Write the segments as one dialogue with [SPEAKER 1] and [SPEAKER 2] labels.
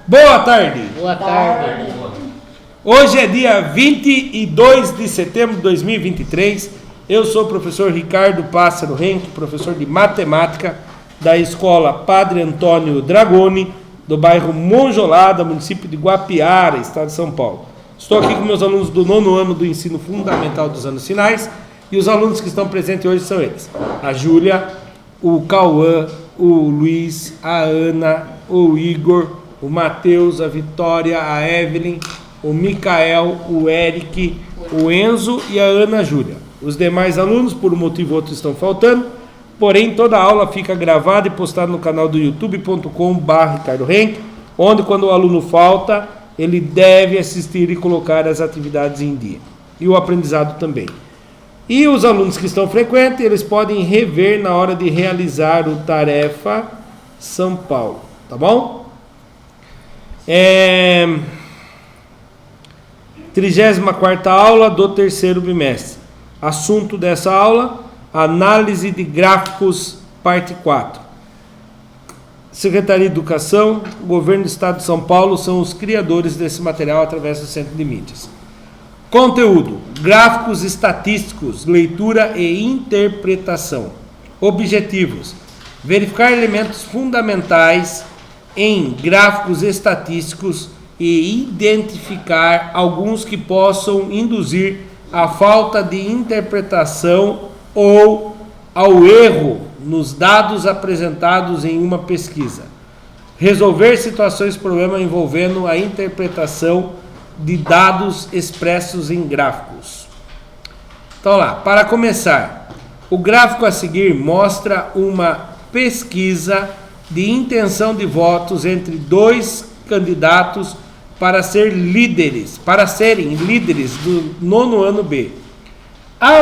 [SPEAKER 1] Boa tarde.
[SPEAKER 2] Boa tarde.
[SPEAKER 1] Hoje é dia 22 de setembro de 2023. Eu sou o professor Ricardo Pássaro Henke, professor de matemática da escola Padre Antônio Dragoni, do bairro Monjolada, município de Guapiara, estado de São Paulo. Estou aqui com meus alunos do 9º ano do ensino fundamental dos anos finais, e os alunos que estão presentes hoje são eles: a Júlia, o Cauã, o Luiz, a Ana, o Igor, o Matheus, a Vitória, a Evelyn, o Micael, o Eric, o Enzo e a Ana Júlia. Os demais alunos, por um motivo ou outro, estão faltando, porém toda a aula fica gravada e postada no canal do youtube.com/Ricardo Henke, onde quando o aluno falta, ele deve assistir e colocar as atividades em dia. E o aprendizado também. E os alunos que estão frequentes, eles podem rever na hora de realizar o Tarefa São Paulo, tá bom? 34ª aula do terceiro bimestre. Assunto dessa aula: análise de gráficos, parte 4. Secretaria de Educação, Governo do Estado de São Paulo são os criadores desse material através do Centro de Mídias. Conteúdo: gráficos estatísticos, leitura e interpretação. Objetivos: verificar elementos fundamentais em gráficos estatísticos e identificar alguns que possam induzir à falta de interpretação ou ao erro nos dados apresentados em uma pesquisa. Resolver situações problema envolvendo a interpretação de dados expressos em gráficos. Então lá, para começar, o gráfico a seguir mostra uma pesquisa de intenção de votos entre dois candidatos para serem líderes do 9º ano B. Há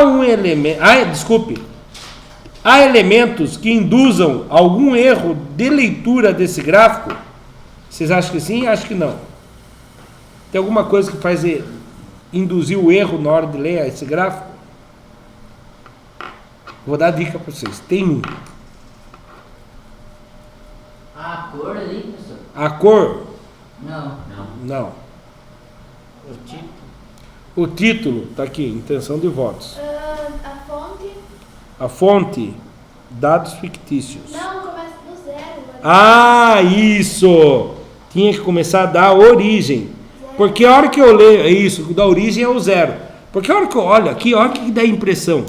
[SPEAKER 1] elementos que induzam algum erro de leitura desse gráfico? Vocês acham que sim? Acho que não. Tem alguma coisa que faz induzir o erro na hora de ler esse gráfico? Vou dar dica para vocês. Tem um.
[SPEAKER 2] A cor ali, professor?
[SPEAKER 1] A cor?
[SPEAKER 2] Não.
[SPEAKER 1] O título está aqui, intenção de votos.
[SPEAKER 3] A fonte?
[SPEAKER 1] A fonte, dados fictícios.
[SPEAKER 3] Não, começa do zero.
[SPEAKER 1] Ah, isso! Tinha que começar da origem. Porque a hora que eu leio, isso, da origem é o zero. Porque a hora que eu olho aqui, olha o que dá a impressão.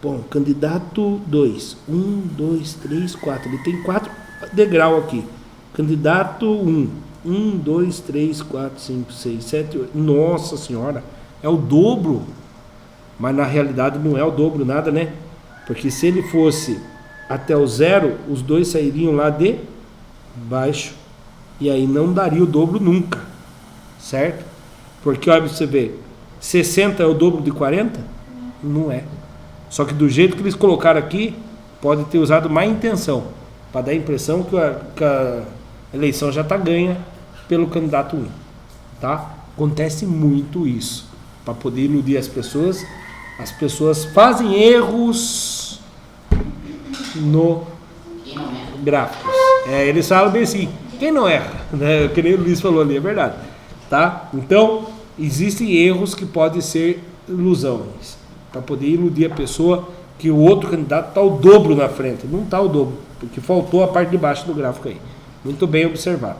[SPEAKER 1] Bom, candidato 2. 1, 2, 3, 4. Ele tem 4 degraus aqui. Candidato 1. 1, 2, 3, 4, 5, 6, 7, 8. Nossa senhora, é o dobro. Mas na realidade não é o dobro nada, né? Porque se ele fosse até o zero, os dois sairiam lá de baixo. E aí não daria o dobro nunca. Certo? Porque olha, você vê, 60 é o dobro de 40? Não é. Só que do jeito que eles colocaram aqui, pode ter usado má intenção, para dar a impressão que a eleição já está ganha pelo candidato 1. Tá? Acontece muito isso. Para poder iludir as pessoas fazem erros no gráficos. Eles falam bem assim, quem não erra? Né? Que nem o Luiz falou ali, é verdade. Tá? Então, existem erros que podem ser ilusões, para poder iludir a pessoa que o outro candidato está o dobro na frente. Não está o dobro, porque faltou a parte de baixo do gráfico aí. Muito bem observado.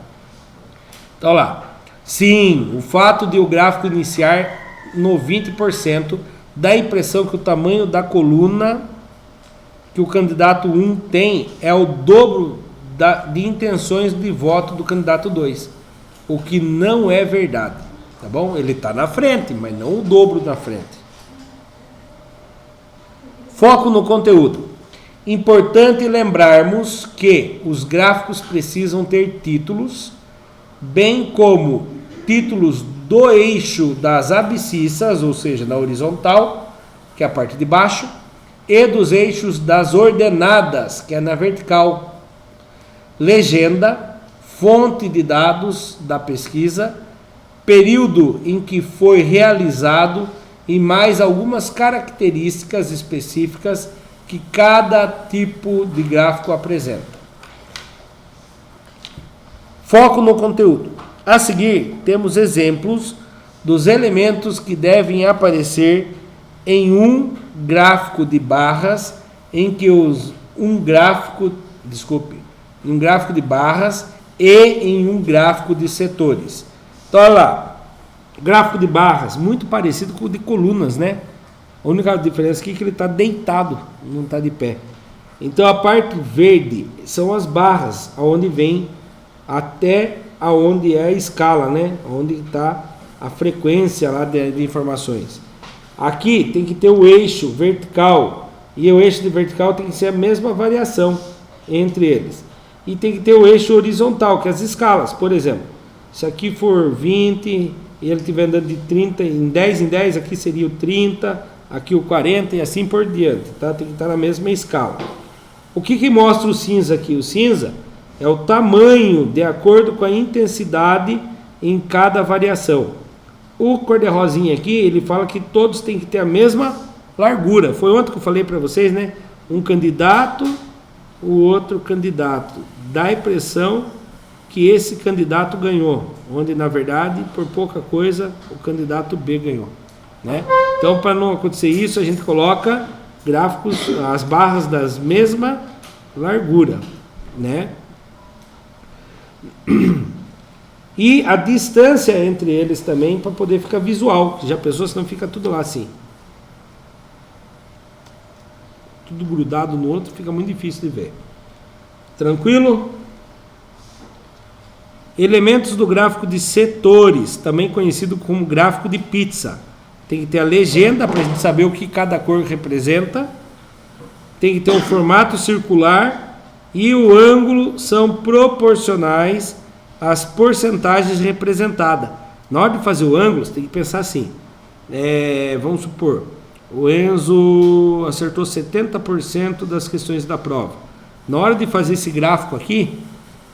[SPEAKER 1] Então lá. Sim, o fato de o gráfico iniciar no 20% dá a impressão que o tamanho da coluna que o candidato 1 tem é o dobro de intenções de voto do candidato 2. O que não é verdade, tá bom? Ele está na frente, mas não o dobro na frente. Foco no conteúdo. Importante lembrarmos que os gráficos precisam ter títulos, bem como títulos do eixo das abscissas, ou seja, na horizontal, que é a parte de baixo, e dos eixos das ordenadas, que é na vertical. Legenda, fonte de dados da pesquisa, período em que foi realizado e mais algumas características específicas que cada tipo de gráfico apresenta. Foco no conteúdo. A seguir, temos exemplos dos elementos que devem aparecer em um gráfico de barras, em que um gráfico de barras e em um gráfico de setores. Então, olha lá, gráfico de barras, muito parecido com o de colunas, né? A única diferença aqui é que ele está deitado, não está de pé. Então, a parte verde são as barras, aonde vem até aonde é a escala, né? Onde está a frequência lá de informações. Aqui tem que ter o eixo vertical, e o eixo de vertical tem que ser a mesma variação entre eles. E tem que ter o eixo horizontal, que é as escalas. Por exemplo, se aqui for 20 e ele estiver andando de 30 em 10, aqui seria o 30, aqui o 40 e assim por diante, tá? Tem que estar na mesma escala. O que mostra o cinza aqui? O cinza é o tamanho de acordo com a intensidade em cada variação. O cor-de-rosinha aqui, ele fala que todos têm que ter a mesma largura. Foi ontem que eu falei para vocês, né? Um candidato, o outro candidato. Dá a impressão que esse candidato ganhou, onde na verdade, por pouca coisa, o candidato B ganhou, né? Então, para não acontecer isso, a gente coloca gráficos, as barras das mesma largura, né? E a distância entre eles também, para poder ficar visual. Já pensou, senão fica tudo lá assim, tudo grudado no outro, fica muito difícil de ver. Tranquilo? Elementos do gráfico de setores, também conhecido como gráfico de pizza. Tem que ter a legenda para a gente saber o que cada cor representa. Tem que ter um formato circular e o ângulo são proporcionais às porcentagens representadas. Na hora de fazer o ângulo, você tem que pensar assim. Vamos supor, o Enzo acertou 70% das questões da prova. Na hora de fazer esse gráfico aqui,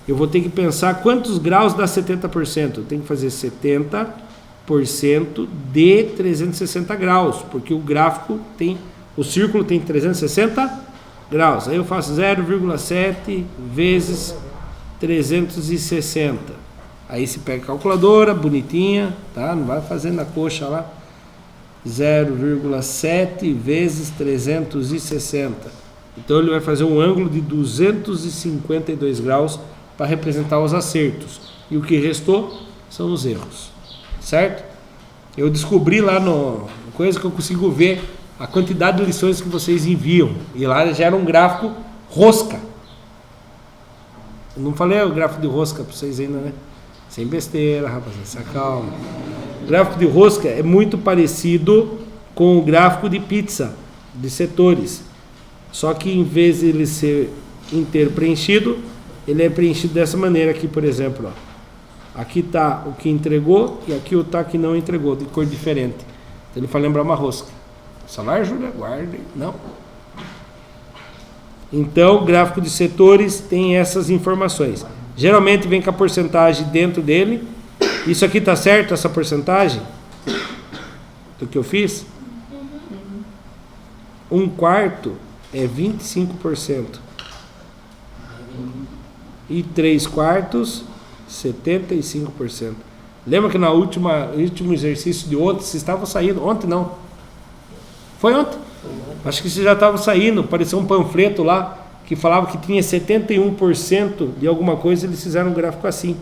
[SPEAKER 1] eu vou ter que pensar quantos graus dá 70%. Eu tenho que fazer 70% de 360 graus, porque o gráfico tem, o círculo tem 360 graus. Aí eu faço 0,7 vezes 360. Aí se pega a calculadora, bonitinha, tá? Não vai fazendo na coxa lá. 0,7 vezes 360. Então ele vai fazer um ângulo de 252 graus para representar os acertos. E o que restou são os erros. Certo? Eu descobri lá no coisa que eu consigo ver a quantidade de lições que vocês enviam. E lá já era um gráfico rosca. Eu não falei o gráfico de rosca para vocês ainda, né? Sem besteira, rapaziada, se acalma. O gráfico de rosca é muito parecido com o gráfico de pizza, de setores. Só que em vez de ele ser inteiro preenchido, ele é preenchido dessa maneira aqui, por exemplo. Ó. Aqui está o que entregou e aqui está o que não entregou, de cor diferente. Então ele faz lembrar uma rosca. Salário, Júlia, guarde. Não. Então, o gráfico de setores tem essas informações. Geralmente vem com a porcentagem dentro dele. Isso aqui está certo, essa porcentagem? Do que eu fiz? 1/4 é 25%. E 3/4, 75%. Lembra que no último exercício de ontem, vocês estavam saindo? Ontem não. Foi ontem? Acho que vocês já estavam saindo. Apareceu um panfleto lá que falava que tinha 71% de alguma coisa, eles fizeram um gráfico assim.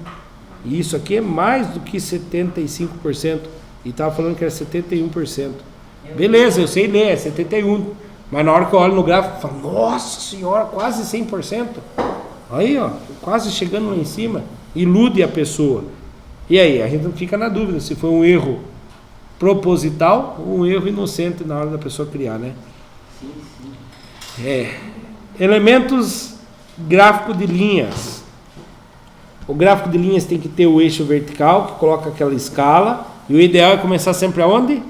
[SPEAKER 1] E isso aqui é mais do que 75%. E estava falando que era 71%. Beleza, eu sei ler, é 71%. Mas na hora que eu olho no gráfico, eu falo, nossa senhora, quase 100%. Aí, ó, quase chegando lá em cima. Ilude a pessoa. E aí, a gente fica na dúvida se foi um erro proposital ou um erro inocente na hora da pessoa criar, né? Elementos gráfico de linhas. O gráfico de linhas tem que ter o eixo vertical, que coloca aquela escala. E o ideal é começar sempre aonde?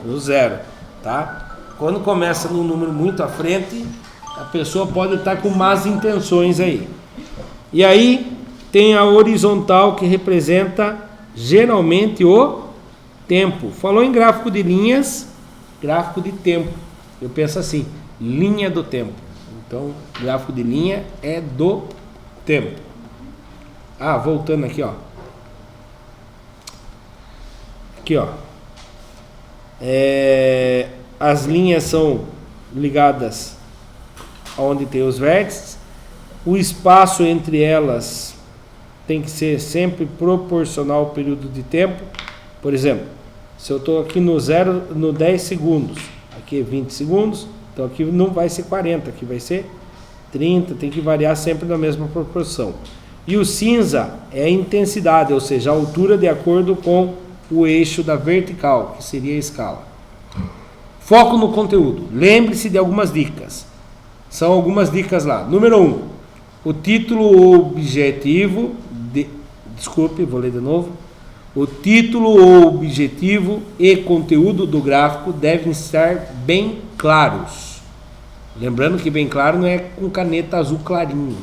[SPEAKER 1] No zero, tá? Quando começa num número muito à frente, a pessoa pode estar com más intenções aí. E aí tem a horizontal, que representa geralmente o tempo. Falou em gráfico de linhas, gráfico de tempo. Eu penso assim, linha do tempo. Então, gráfico de linha é do tempo. voltando aqui, ó. Aqui, ó. As linhas são ligadas onde tem os vértices. O espaço entre elas tem que ser sempre proporcional ao período de tempo. Por exemplo, se eu estou aqui no 10 segundos, aqui é 20 segundos, então aqui não vai ser 40, aqui vai ser 30, tem que variar sempre na mesma proporção. E o cinza é a intensidade, ou seja, a altura de acordo com o eixo da vertical, que seria a escala. Foco no conteúdo. Lembre-se de algumas dicas. São algumas dicas lá. Número 1. O título objetivo... Desculpe, vou ler de novo. O título, objetivo e conteúdo do gráfico devem estar bem claros. Lembrando que bem claro não é com caneta azul clarinho,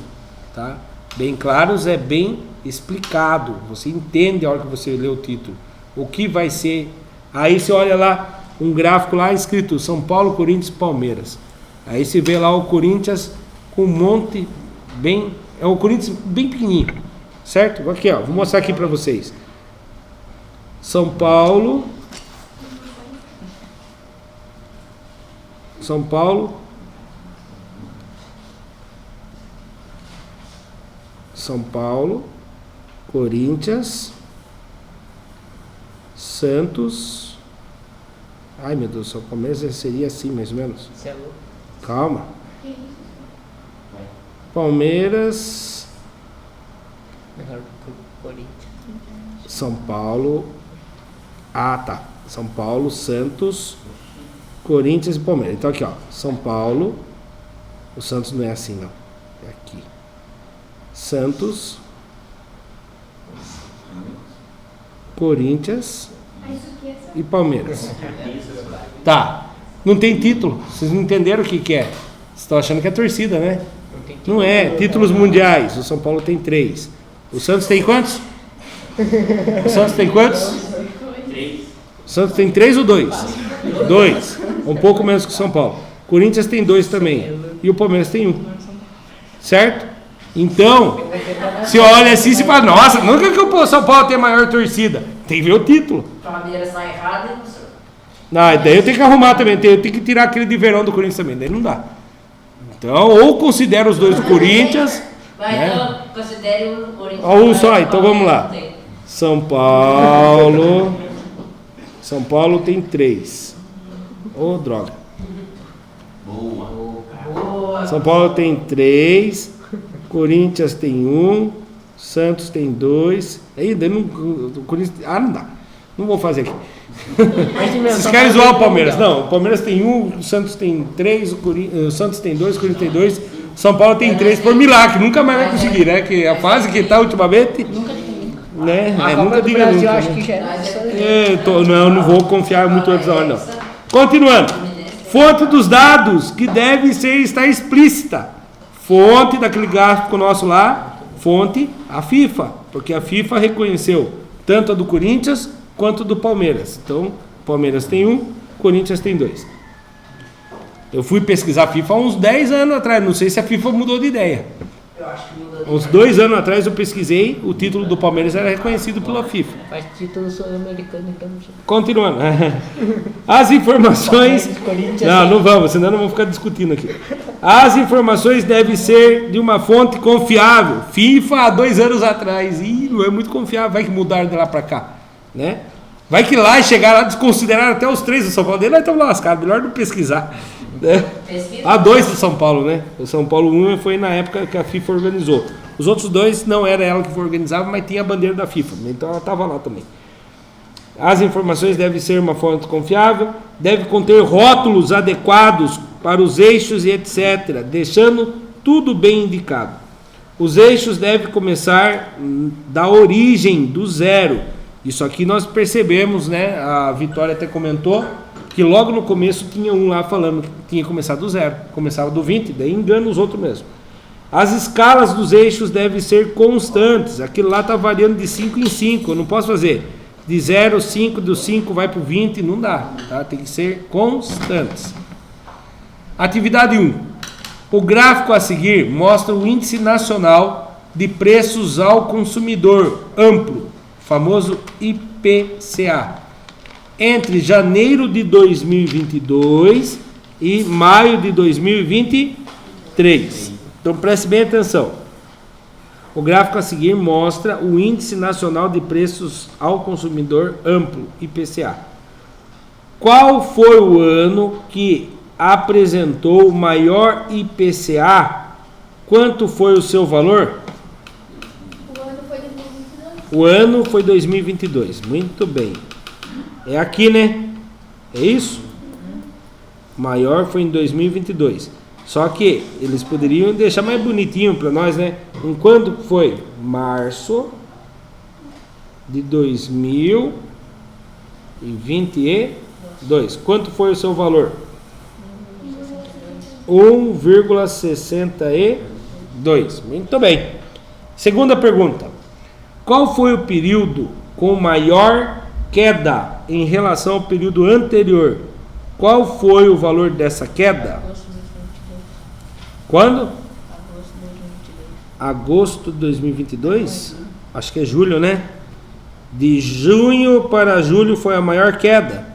[SPEAKER 1] tá? Bem claros é bem explicado. Você entende a hora que você lê o título. O que vai ser... Aí você olha lá, um gráfico lá escrito São Paulo, Corinthians, Palmeiras. Aí você vê lá o Corinthians com um monte bem... É o Corinthians bem pequenininho, certo? Aqui, ó, vou mostrar aqui para vocês. São Paulo, Corinthians, Santos. Ai, meu Deus, o Palmeiras seria assim, mais ou menos.
[SPEAKER 2] Você é louco.
[SPEAKER 1] Calma. Palmeiras,
[SPEAKER 2] Melhor que o Corinthians.
[SPEAKER 1] São Paulo. Tá. São Paulo, Santos, Corinthians e Palmeiras. Então aqui, ó. São Paulo. O Santos não é assim, não. É aqui. Santos, Corinthians e Palmeiras. Tá. Não tem título. Vocês não entenderam o que é. Vocês estão achando que é torcida, né? Não é. Títulos mundiais. O São Paulo tem 3. O Santos tem quantos? O Santos tem quantos? 3. O Santos tem 3 ou 2? 2. Um pouco menos que o São Paulo. Corinthians tem 2 também. E o Palmeiras tem 1. Certo? Então, se olha assim, se fala, nossa, nunca que o São Paulo tem a maior torcida. Tem que ver o título.
[SPEAKER 2] Palmeiras está errada,
[SPEAKER 1] Daí eu tenho que arrumar também. Eu tenho que tirar aquele de verão do Corinthians também. Daí não dá. Então, ou considero os dois do Corinthians.
[SPEAKER 2] Vai,
[SPEAKER 1] né?
[SPEAKER 2] então, considere o Corinthians.
[SPEAKER 1] Um só, então vamos lá. São Paulo tem 3. Ô, droga.
[SPEAKER 2] Boa.
[SPEAKER 1] São Paulo tem 3. Corinthians tem 1. Santos tem 2. Ainda não. O Corinthians. Não dá. Não vou fazer aqui. Vocês querem zoar o Palmeiras? Não, o Palmeiras tem 1, o Santos tem 3, o Santos tem 2, o Corinthians tem 2, São Paulo tem 3 por milagre, nunca mais vai conseguir, né? Que a fase que está ultimamente. Né? Nunca diga nunca.
[SPEAKER 4] Acho que já
[SPEAKER 1] não vou confiar muito antes da hora, não. Continuando. Fonte dos dados que deve estar explícita. Fonte daquele gráfico nosso lá, fonte a FIFA, porque a FIFA reconheceu tanto a do Corinthians quanto do Palmeiras. Então, Palmeiras tem 1, Corinthians tem 2. Eu fui pesquisar a FIFA há uns 10 anos atrás, não sei se a FIFA mudou de ideia.
[SPEAKER 2] Eu acho que mudou de
[SPEAKER 1] Uns 2 anos atrás eu pesquisei, o título do Palmeiras era reconhecido pela FIFA.
[SPEAKER 4] faz título sul-americano, então.
[SPEAKER 1] Continuando. As informações...
[SPEAKER 4] Corinthians.
[SPEAKER 1] Não vamos, senão não vamos ficar discutindo aqui. As informações devem ser de uma fonte confiável. FIFA há 2 anos atrás. Ih, não é muito confiável, vai que mudaram de lá para cá. Né? Vai que lá chegaram lá, desconsideraram até os 3 do São Paulo. Daí nós estamos lascados, melhor não pesquisar. Né? Há 2 do São Paulo, né? O São Paulo 1 foi na época que a FIFA organizou. Os outros 2 não era ela que organizava, mas tinha a bandeira da FIFA. Então ela estava lá também. As informações devem ser uma fonte confiável, deve conter rótulos adequados para os eixos e etc., deixando tudo bem indicado. Os eixos devem começar da origem, do zero. Isso aqui nós percebemos, né? A Vitória até comentou que logo no começo tinha um lá falando que tinha começado do zero, começava do 20, daí engana os outros mesmo. As escalas dos eixos devem ser constantes, aquilo lá está variando de 5 em 5, eu não posso fazer de 0, 5, do 5 vai para o 20, não dá, tá? Tem que ser constantes. Atividade 1. O gráfico a seguir mostra o índice nacional de preços ao consumidor amplo, famoso IPCA, entre janeiro de 2022 e maio de 2023. Então preste bem atenção. O gráfico a seguir mostra o Índice Nacional de Preços ao Consumidor Amplo, IPCA. Qual foi o ano que apresentou o maior IPCA? Quanto foi o seu valor?
[SPEAKER 3] O ano foi 2022.
[SPEAKER 1] O ano foi 2022. Muito bem. É aqui, né? É isso? O maior foi em 2022. Só que eles poderiam deixar mais bonitinho para nós, né? Em quando foi? Março de 2022. Quanto foi o seu valor? 1,62. Muito bem. Segunda pergunta. Qual foi o período com maior queda em relação ao período anterior? Qual foi o valor dessa queda? Quando? Agosto de 2022? Acho que é julho, né? De junho para julho foi a maior queda.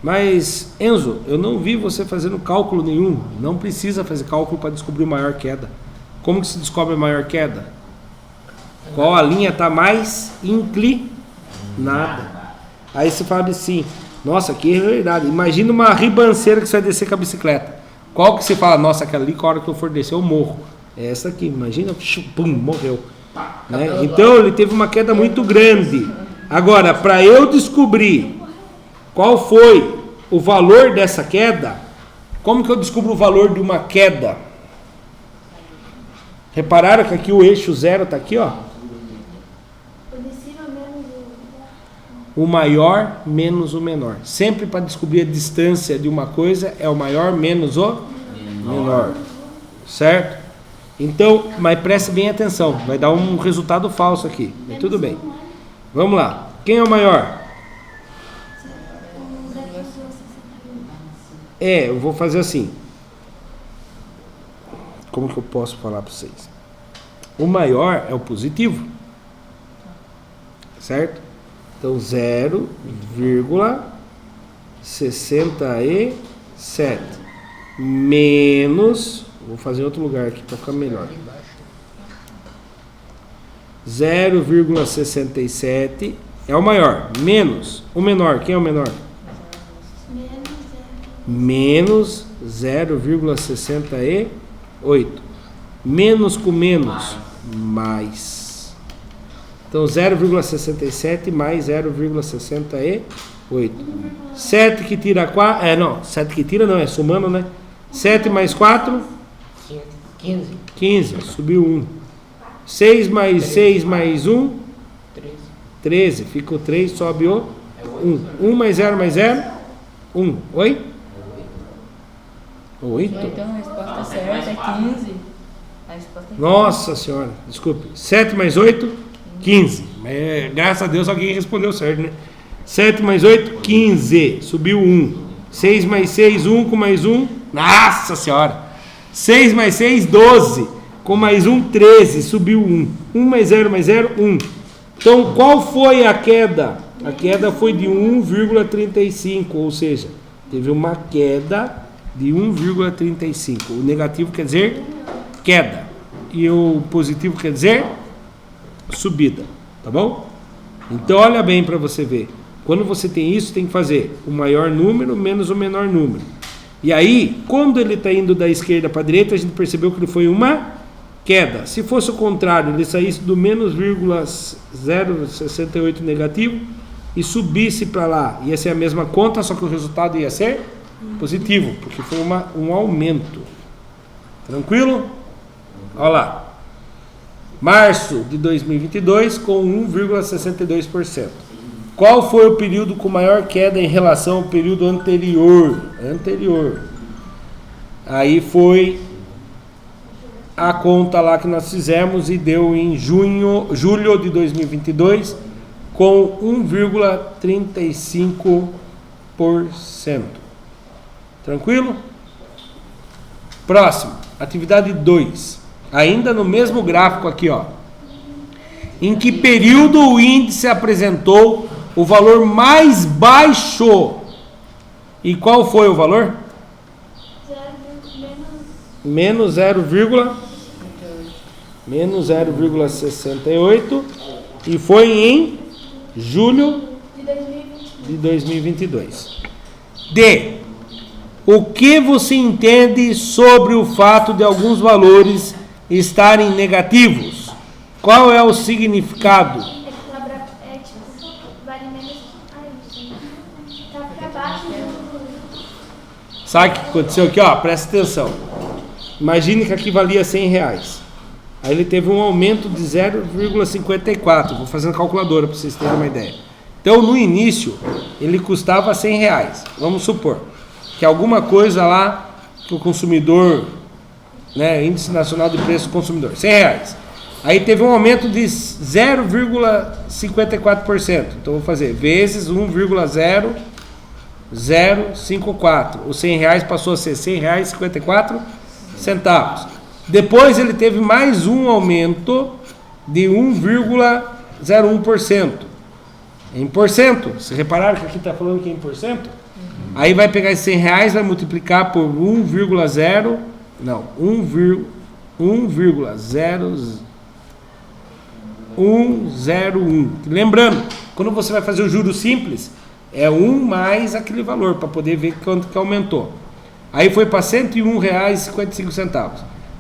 [SPEAKER 1] Mas, Enzo, eu não vi você fazendo cálculo nenhum. Não precisa fazer cálculo para descobrir a maior queda. Como que se descobre a maior queda? Qual a linha está mais inclinada? Aí você fala assim, nossa, que é verdade. Imagina uma ribanceira que você vai descer com a bicicleta. Qual que você fala, nossa, aquela ali, com a hora que eu for descer, eu morro. É essa aqui, imagina, pum, morreu. Né? Então ele teve uma queda muito grande. Agora, para eu descobrir qual foi o valor dessa queda, como que eu descubro o valor de uma queda? Repararam que aqui o eixo zero está aqui, ó?
[SPEAKER 3] O de cima menos
[SPEAKER 1] O maior menos o menor. Sempre para descobrir a distância de uma coisa é o maior menos o menor. Certo? Então, mas preste bem atenção. Vai dar um resultado falso aqui. Mas tudo bem. Vamos lá. Quem é o maior? Eu vou fazer assim. Como que eu posso falar para vocês? O maior é o positivo. Certo? Então 0,67 menos, vou fazer em outro lugar aqui para ficar melhor. 0,67 é o maior, menos o menor. Quem é o menor? Menos 0,68. Menos com menos, mais. Então 0,67 mais 0,68. 7 que tira 4. Não, 7 que tira não, é somando, né? 7 mais 4? 15. Subiu 1. 6 mais 6 mais 1? 13. Ficou 3, sobe o 1. 1 mais 0 mais 0? 1. Oi? 8?
[SPEAKER 4] Então a resposta certa é 15. A resposta é 15.
[SPEAKER 1] Nossa senhora, desculpe. 7 mais 8, 15. Graças a Deus alguém respondeu certo, né? 7 mais 8, 15. Subiu 1. 6 mais 6, 1 com mais 1. Nossa senhora. 6 mais 6, 12. Com mais 1, 13. Subiu 1. 1 mais 0 mais 0, 1. Então qual foi a queda? A queda foi de 1,35. Ou seja, teve uma queda de 1,35. O negativo quer dizer queda. E o positivo quer dizer subida. Tá bom? Então olha bem para você ver. Quando você tem isso, tem que fazer o maior número menos o menor número. E aí, quando ele está indo da esquerda para a direita, a gente percebeu que ele foi uma queda. Se fosse o contrário, ele saísse do menos 0,68 negativo e subisse para lá, ia ser a mesma conta, só que o resultado ia ser positivo, porque foi um aumento. Tranquilo? Olha lá. Março de 2022 com 1,62%. Qual foi o período com maior queda em relação ao período anterior? Aí foi a conta lá que nós fizemos e deu em julho de 2022 com 1,35%. Tranquilo? Próximo, atividade 2. Ainda no mesmo gráfico aqui, ó. Em que período o índice apresentou o valor mais baixo? E qual foi o valor? Menos 0,68 e foi em julho de 2022. D. O que você entende sobre o fato de alguns valores estarem negativos? Qual é o significado?
[SPEAKER 3] Vale menos. Tá pra baixo do.
[SPEAKER 1] Sabe o que aconteceu aqui? Ó, presta atenção. Imagine que aqui valia R$100. Aí ele teve um aumento de 0,54. Vou fazer na calculadora para vocês terem uma ideia. Então, no início, ele custava R$100. Vamos supor que alguma coisa lá que o consumidor, né, Índice Nacional de Preço do Consumidor, R$100. Aí teve um aumento de 0,54%. Então, vou fazer vezes 1,0054. Os R$100 passou a ser R$100,54. Depois ele teve mais um aumento de 1,01%. Em porcento. Vocês repararam que aqui está falando que é em porcento? Aí vai pegar esses R$100, vai multiplicar por 1,01. Lembrando, quando você vai fazer o juro simples, é 1 mais aquele valor, para poder ver quanto que aumentou. Aí foi para R$101,55.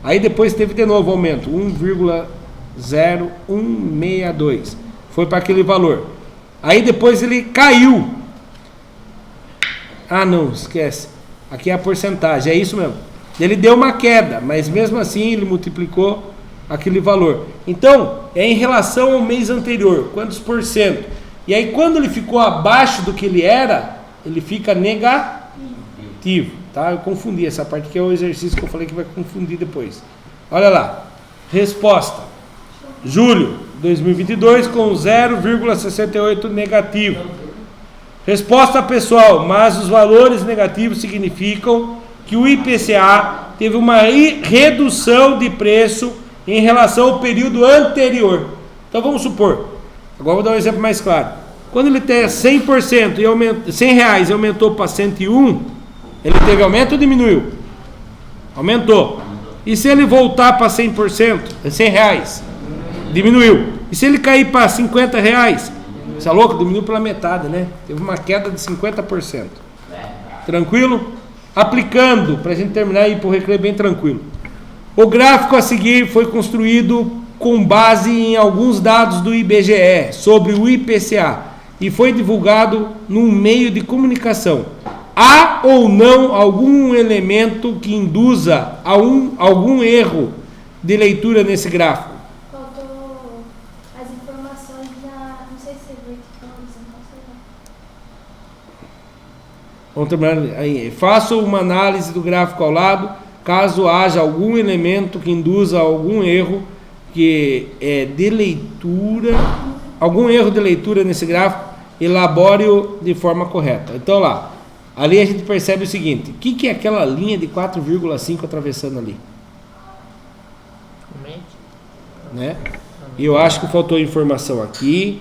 [SPEAKER 1] Aí depois teve de novo aumento, 1,0162. Foi para aquele valor. Aí depois ele caiu. Ah, não, esquece. Aqui é a porcentagem, é isso mesmo. Ele deu uma queda, mas mesmo assim ele multiplicou aquele valor. Então, é em relação ao mês anterior, quantos por cento? E aí quando ele ficou abaixo do que ele era, ele fica negativo. Tá? Eu confundi essa parte, que é o exercício que eu falei que vai confundir depois. Olha lá. Resposta. Julho 2022 com 0,68 negativo. Resposta pessoal. Mas os valores negativos significam que o IPCA teve uma redução de preço em relação ao período anterior. Então vamos supor. Agora vou dar um exemplo mais claro. Quando ele tem 100% e R$100 e aumentou para 101, ele teve aumento ou diminuiu? Aumentou. E se ele voltar para 100%, R$100, diminuiu. E se ele cair para R$50, você é louco? Diminuiu pela metade, né? Teve uma queda de 50%. Tranquilo? Aplicando, para a gente terminar e ir para o recreio bem tranquilo. O gráfico a seguir foi construído com base em alguns dados do IBGE sobre o IPCA e foi divulgado num meio de comunicação. Há ou não algum elemento que induza a algum erro de leitura nesse gráfico?
[SPEAKER 3] Faltou as informações da. Não sei se é vertical, não sei lá.
[SPEAKER 1] Vamos terminar aí. Faça uma análise do gráfico ao lado, caso haja algum elemento que induza a algum erro que é de leitura, algum erro de leitura nesse gráfico, elabore-o de forma correta. Então lá. Ali a gente percebe o seguinte, o que é aquela linha de 4,5 atravessando ali? Né? E eu acho que faltou informação aqui,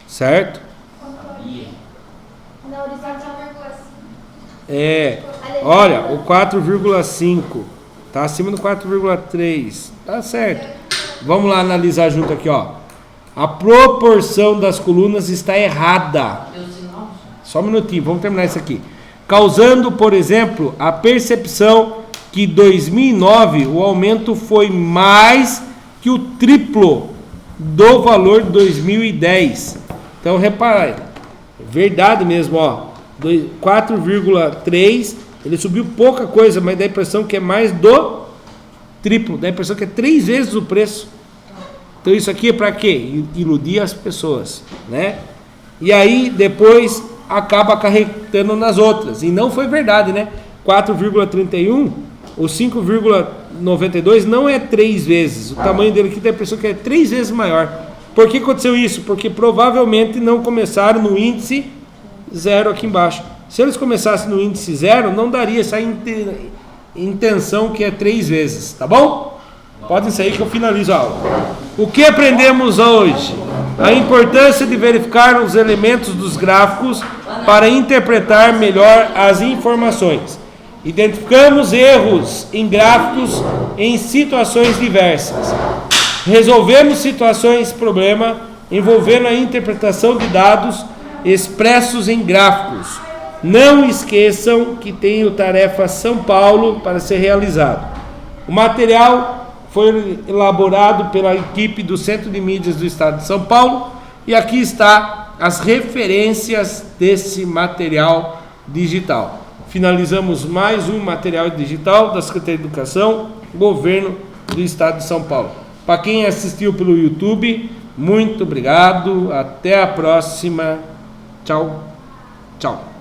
[SPEAKER 1] certo?
[SPEAKER 3] Na horizontal.
[SPEAKER 1] Olha, o 4,5 está acima do 4,3, tá certo. Vamos lá analisar junto aqui, ó. A proporção das colunas está errada. Só um minutinho, vamos terminar isso aqui. Causando, por exemplo, a percepção que em 2009 o aumento foi mais que o triplo do valor de 2010. Então, repare, verdade mesmo, ó. 4,3, ele subiu pouca coisa, mas dá a impressão que é mais do triplo. Dá a impressão que é 3 vezes o preço. Então, isso aqui é para quê? Iludir as pessoas, né? E aí, depois acaba acarretando nas outras. E não foi verdade, né? 4,31, o 5,92 não é 3 vezes. O tamanho dele aqui dá a impressão que é 3 vezes maior. Por que aconteceu isso? Porque provavelmente não começaram no índice 0 aqui embaixo. Se eles começassem no índice 0, não daria essa intenção que é 3 vezes. Tá bom? Podem sair que eu finalizo a aula. O que aprendemos hoje? A importância de verificar os elementos dos gráficos para interpretar melhor as informações. Identificamos erros em gráficos em situações diversas. Resolvemos situações problema envolvendo a interpretação de dados expressos em gráficos. Não esqueçam que tem o Tarefa São Paulo para ser realizado. O material foi elaborado pela equipe do Centro de Mídias do Estado de São Paulo e aqui está as referências desse material digital. Finalizamos mais um material digital da Secretaria de Educação, Governo do Estado de São Paulo. Para quem assistiu pelo YouTube, muito obrigado. Até a próxima. Tchau. Tchau.